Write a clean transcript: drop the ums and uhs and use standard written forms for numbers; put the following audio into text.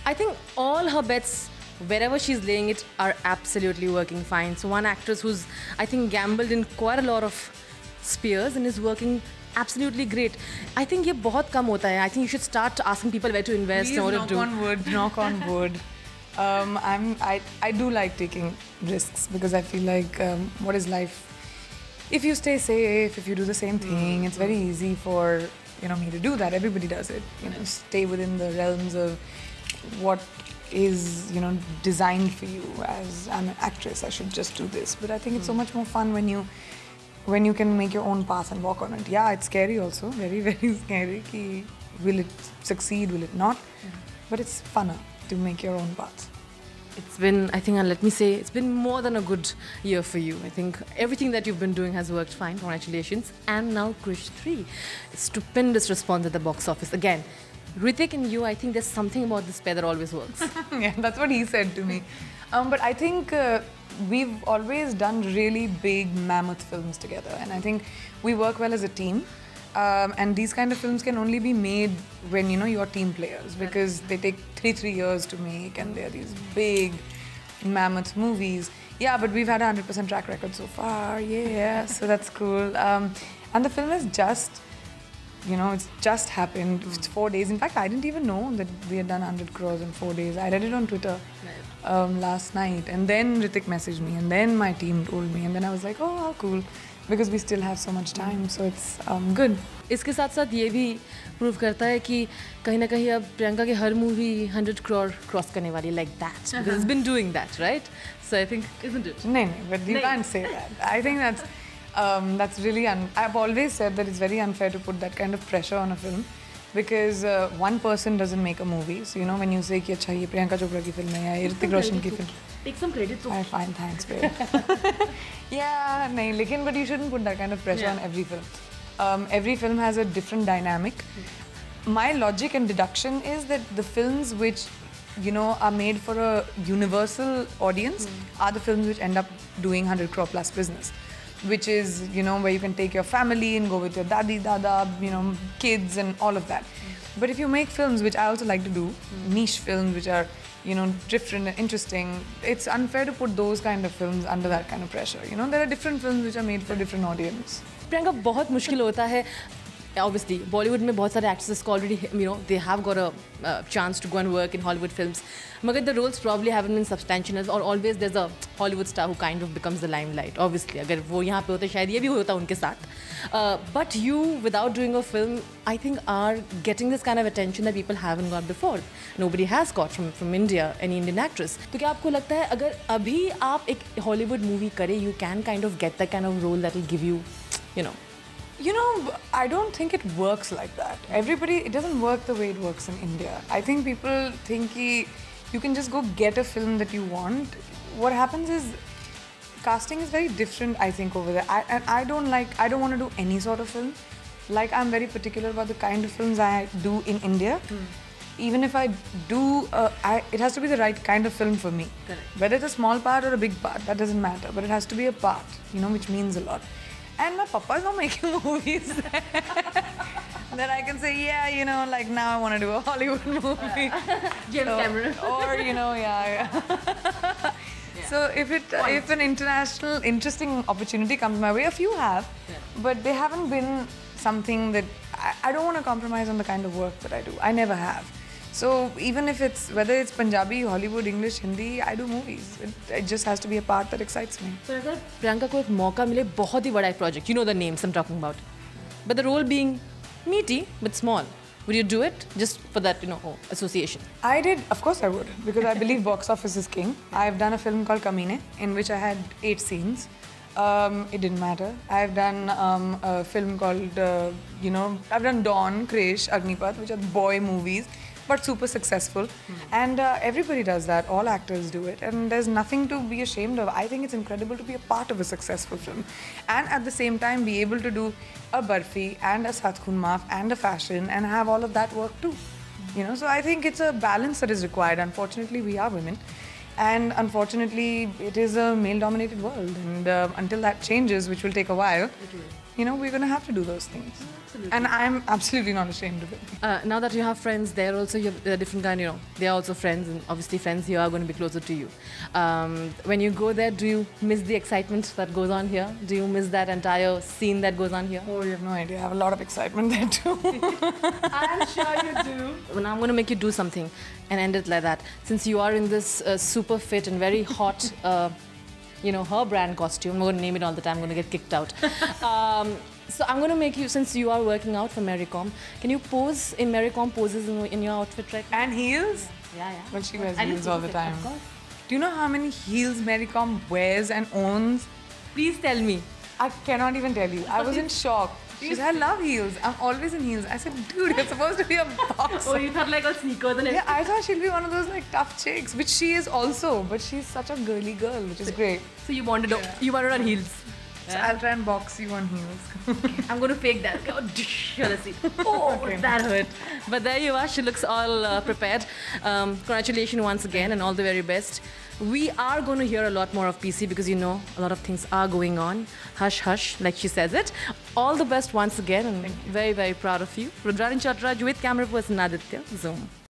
I think all her bets, wherever she's laying it, are absolutely working fine. So one actress who's, I think, gambled in quite a lot of spheres and is working absolutely great. I think ये बहुत कम होता है. I think you should start asking people where to invest Please and what knock to do. on wood, knock on wood. I do like taking risks because I feel like what is life? If you stay safe, if you do the same thing, it's very easy for me to do that. Everybody does it. Stay within the realms of what is designed for you. As I'm an actress, I should just do this. But I think it's so much more fun when you can make your own path and walk on it. Yeah, it's scary also, very very scary. Ki, will it succeed? Will it not? But it's funner to make your own path. It's been, I think, let me say, it's been more than a good year for you. I think everything that you've been doing has worked fine. Congratulations. And now Krrish 3. Stupendous response at the box office. Again, Hrithik and you, I think there's something about this pair that always works. Yeah, that's what he said to me. But I think we've always done really big mammoth films together. And I think we work well as a team. And these kind of films can only be made when you're team players, because they take three years to make, and they're these big mammoth movies. Yeah, but we've had a 100% track record so far. Yeah, so that's cool. And the film is just, it's just happened. It's 4 days. In fact, I didn't even know that we had done 100 crores in 4 days. I read it on Twitter last night, and then Hrithik messaged me, and then my team told me, and then I was like, oh, how cool. Because we still have so much time, so it's good. इसके साथ साथ ये भी prove करता है कि कहीं ना कहीं अब प्रियंका की हर मूवी 100 crore क्रॉस करने वाली, like that. Because it's been doing that, right? So I think, isn't it? No, but you can't say that. I think that's really I've always said that it's very unfair to put that kind of pressure on a film, because one person doesn't make a movie. So when you say कि अच्छा ये प्रियंका चोपड़ा की film है या ये ऋतिक रोशन की film, take some credit. I fine, thanks, babe. Yeah, nahin, but you shouldn't put that kind of pressure on every film. Every film has a different dynamic. My logic and deduction is that the films which are made for a universal audience are the films which end up doing 100 crore plus business, which is where you can take your family and go with your dadi, dada, kids and all of that. But if you make films, which I also like to do, niche films which are different and interesting, it's unfair to put those kind of films under that kind of pressure. There are different films which are made for different audience. Priyanka, बहुत मुश्किल होता है. Obviously, Bollywood में बहुत सारे actors को already, they have got a chance to go and work in Hollywood films. मगर the roles probably haven't been substantial, or always there's a Hollywood star who kind of becomes the limelight. Obviously, अगर वो यहाँ पे होते शायद ये भी होता उनके साथ. But you, without doing a film, I think are getting this kind of attention that people haven't got before. Nobody has got from India, any Indian actress. तो क्या आपको लगता है अगर अभी आप एक Hollywood movie करें, you can kind of get that kind of role that will give you, I don't think it works like that. It doesn't work the way it works in India. I think people think you can just go get a film that you want. What happens is, casting is very different, I think, over there. I don't want to do any sort of film. Like, I'm very particular about the kind of films I do in India. Even if I do, it has to be the right kind of film for me. Correct. Whether it's a small part or a big part, that doesn't matter. But it has to be a part, which means a lot. And my papa is not making movies that I can say, yeah, like now I want to do a Hollywood movie. James Cameron. Or, yeah. So if an international interesting opportunity comes my way, a few have, but they haven't been something that I don't want to compromise on the kind of work that I do. I never have. So even if whether it's Punjabi, Hollywood, English, Hindi, I do movies. It just has to be a part that excites me. So अगर प्रियंका को एक मौका मिले, बहुत ही बड़ा project, you know the names I'm talking about, but the role being meaty but small, would you do it just for that, association? I did, of course I would, because I believe box office is king. I've done a film called Kamine, in which I had 8 scenes. It didn't matter. I've done a film called, I've done Dawn, Krrish, Agnipath, which are boy movies, but super successful. And everybody does that. All actors do it. And there's nothing to be ashamed of. I think it's incredible to be a part of a successful film. And at the same time, be able to do a Barfi and a Sat Khoon Maaf and a fashion and have all of that work too. So I think it's a balance that is required. Unfortunately, we are women. And unfortunately, it is a male-dominated world. And until that changes, which will take a while, we're going to have to do those things. Absolutely. And I'm absolutely not ashamed of it. Now that you have friends there also, you have a different kind, they are also friends, and obviously friends here are going to be closer to you. When you go there, do you miss the excitement that goes on here? Do you miss that entire scene that goes on here? Oh, you have no idea. I have a lot of excitement there too. I'm sure you do. Well, I'm going to make you do something and end it like that. Since you are in this super fit and very hot, her brand costume, I'm going to name it all the time, I'm going to get kicked out. So I'm going to make you, since you are working out for Mary Com, can you pose in Mary Com poses in your outfit right now? And heels? Yeah. Well, she wears I heels all the time. Of course. Do you know how many heels Mary Com wears and owns? Please tell me. I cannot even tell you. I was in shock. She said, I love heels. I'm always in heels. I said, dude, you're supposed to be a boxer. Oh, you thought like a sneaker then? Yeah, I thought she'll be one of those like tough chicks, which she is also. But she's such a girly girl, which is great. So you wanted on heels. So I'll try and box you on heels. I'm going to fake that. Let's see. Oh, Okay. that hurt. But there you are. She looks all prepared. Congratulations once again and all the very best. We are going to hear a lot more of PC because a lot of things are going on. Hush, hush, like she says it. All the best once again, and very, very proud of you. Rudrani Chatraj with camera person Aditya, Zoom.